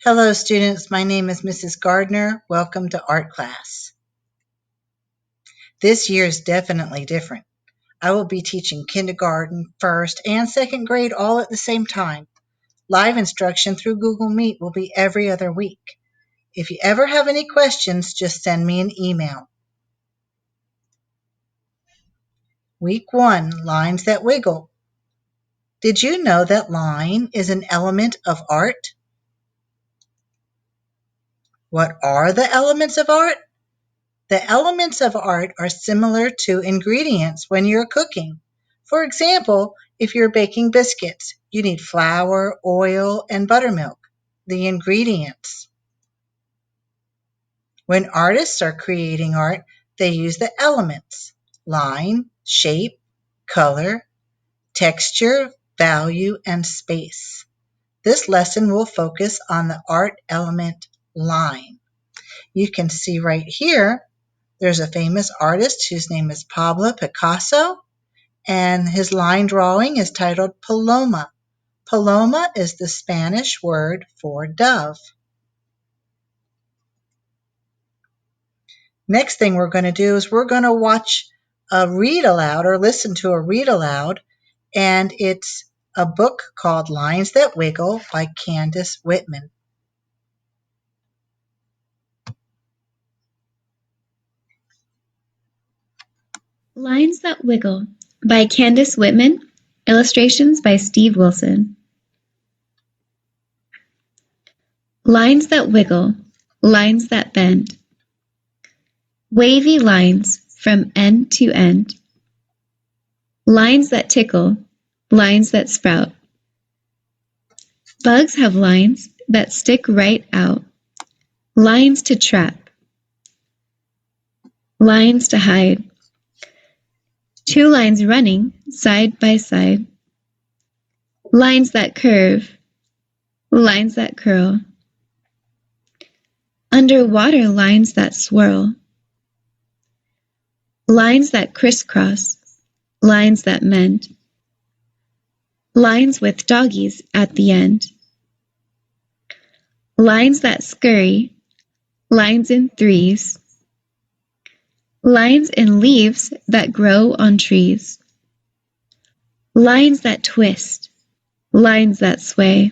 Hello students, my name is Mrs. Gardner. Welcome to art class. This year is definitely different. I will be teaching kindergarten, first, and second grade all at the same time. Live instruction through Google Meet will be every other week. If you ever have any questions, just send me an email. Week 1, Lines That Wiggle. Did you know that line is an element of art? What are the elements of art? The elements of art are similar to ingredients when you're cooking. For example, if you're baking biscuits, you need flour, oil, and buttermilk, the ingredients. When artists are creating art, they use the elements: line, shape, color, texture, value, and space. This lesson will focus on the art element line. You can see right here, there's a famous artist whose name is Pablo Picasso, and his line drawing is titled Paloma. Paloma is the Spanish word for dove. Next thing we're going to do is we're going to watch a read aloud or listen to a read aloud, and it's a book called Lines That Wiggle by Candace Whitman. Lines That Wiggle by Candace Whitman, illustrations by Steve Wilson. Lines that wiggle, lines that bend. Wavy lines from end to end. Lines that tickle, lines that sprout. Bugs have lines that stick right out. Lines to trap. Lines to hide. Two lines running side by side. Lines that curve, lines that curl. Underwater lines that swirl. Lines that crisscross, lines that mend. Lines with doggies at the end. Lines that scurry, lines in threes. Lines in leaves that grow on trees. Lines that twist, lines that sway.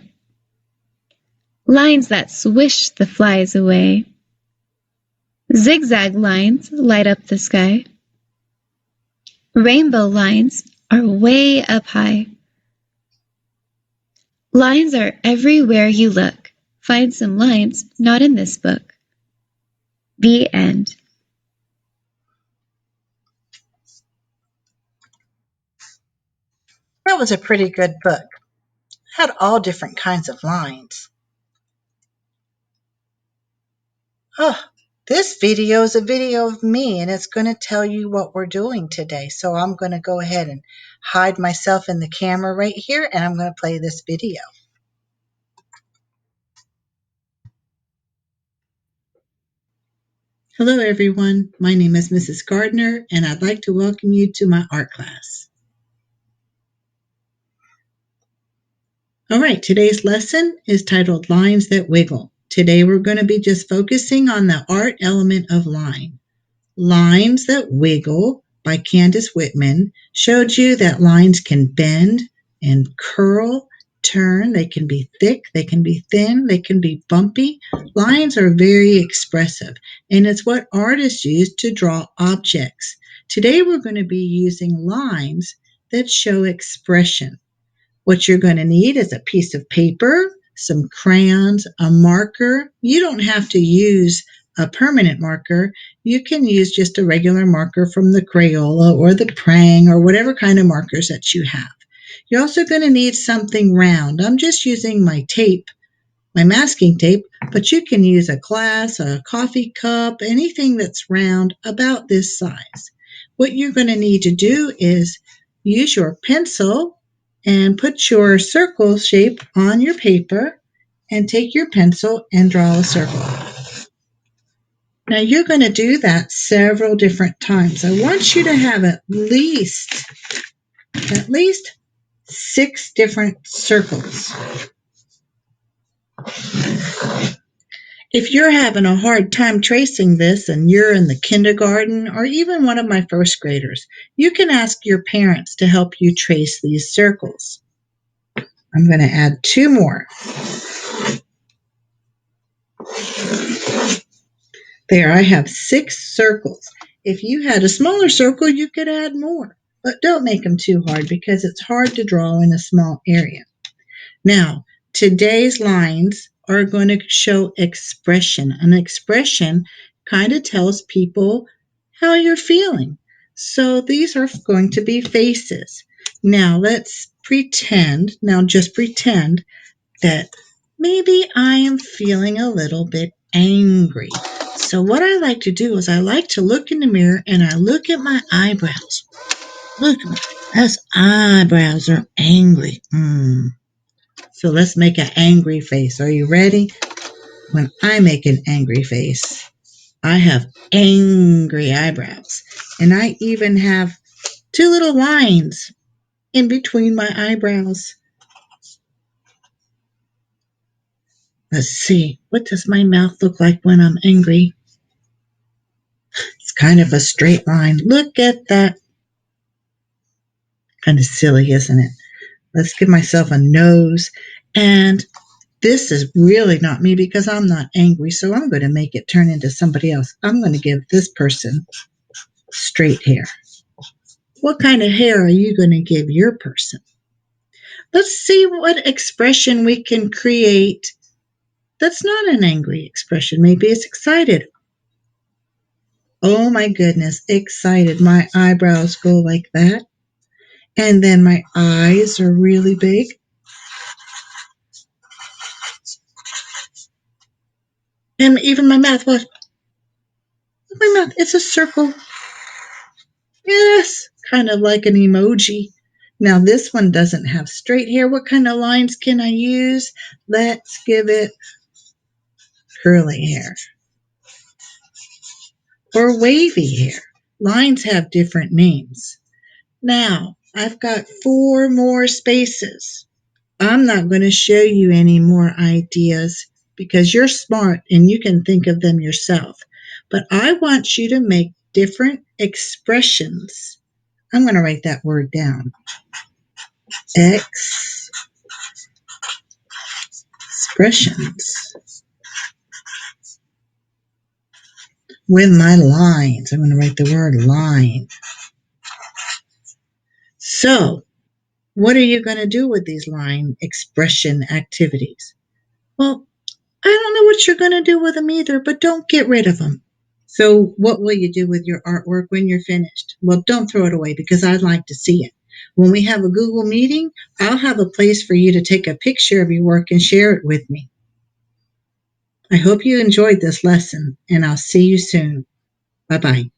Lines that swish the flies away. Zigzag lines light up the sky. Rainbow lines are way up high. Lines are everywhere you look. Find some lines not in this book. The end. That was a pretty good book. It had all different kinds of lines. Oh, this video is a video of me, and it's going to tell you what we're doing today. So I'm going to go ahead and hide myself in the camera right here, and I'm going to play this video. Hello everyone, my name is Mrs. Gardner, and I'd like to welcome you to my art class. All right, today's lesson is titled Lines That Wiggle. Today we're going to be just focusing on the art element of line. Lines That Wiggle by Candace Whitman showed you that lines can bend and curl, turn. They can be thick, they can be thin, they can be bumpy. Lines are very expressive, and it's what artists use to draw objects. Today we're going to be using lines that show expression. What you're going to need is a piece of paper, some crayons, a marker. You don't have to use a permanent marker. You can use just a regular marker from the Crayola or the Prang or whatever kind of markers that you have. You're also going to need something round. I'm just using my tape, my masking tape, but you can use a glass, a coffee cup, anything that's round about this size. What you're going to need to do is use your pencil and put your circle shape on your paper and take your pencil and draw a circle. Now you're going to do that several different times. I want you to have at least 6 different circles. If you're having a hard time tracing this and you're in the kindergarten or even one of my first graders, you can ask your parents to help you trace these circles. I'm going to add 2 more. There, I have 6 circles. If you had a smaller circle, you could add more, but don't make them too hard because it's hard to draw in a small area. Now, today's lines are going to show expression. An expression kind of tells people how you're feeling. So these are going to be faces. Now, just pretend that maybe I am feeling a little bit angry. So what I like to do is I like to look in the mirror and I look at my eyebrows. Look, those eyebrows are angry. So let's make an angry face. Are you ready? When I make an angry face, I have angry eyebrows. And I even have 2 little lines in between my eyebrows. Let's see. What does my mouth look like when I'm angry? It's kind of a straight line. Look at that. Kind of silly, isn't it? Let's give myself a nose. And this is really not me because I'm not angry, so I'm going to make it turn into somebody else. I'm going to give this person straight hair. What kind of hair are you going to give your person? Let's see what expression we can create that's not an angry expression. Maybe it's excited. Oh my goodness, excited. My eyebrows go like that. And then my eyes are really big. And even my mouth, what? My mouth, it's a circle. Yes, kind of like an emoji. Now this one doesn't have straight hair. What kind of lines can I use? Let's give it curly hair or wavy hair. Lines have different names. Now I've got 4 more spaces. I'm not going to show you any more ideas because you're smart and you can think of them yourself. But I want you to make different expressions. I'm going to write that word down. Expressions with my lines. I'm going to write the word line. So, what are you going to do with these line expression activities? Well, I don't know what you're going to do with them either, but don't get rid of them. So, what will you do with your artwork when you're finished? Well, don't throw it away because I'd like to see it. When we have a Google meeting, I'll have a place for you to take a picture of your work and share it with me. I hope you enjoyed this lesson, and I'll see you soon. Bye-bye.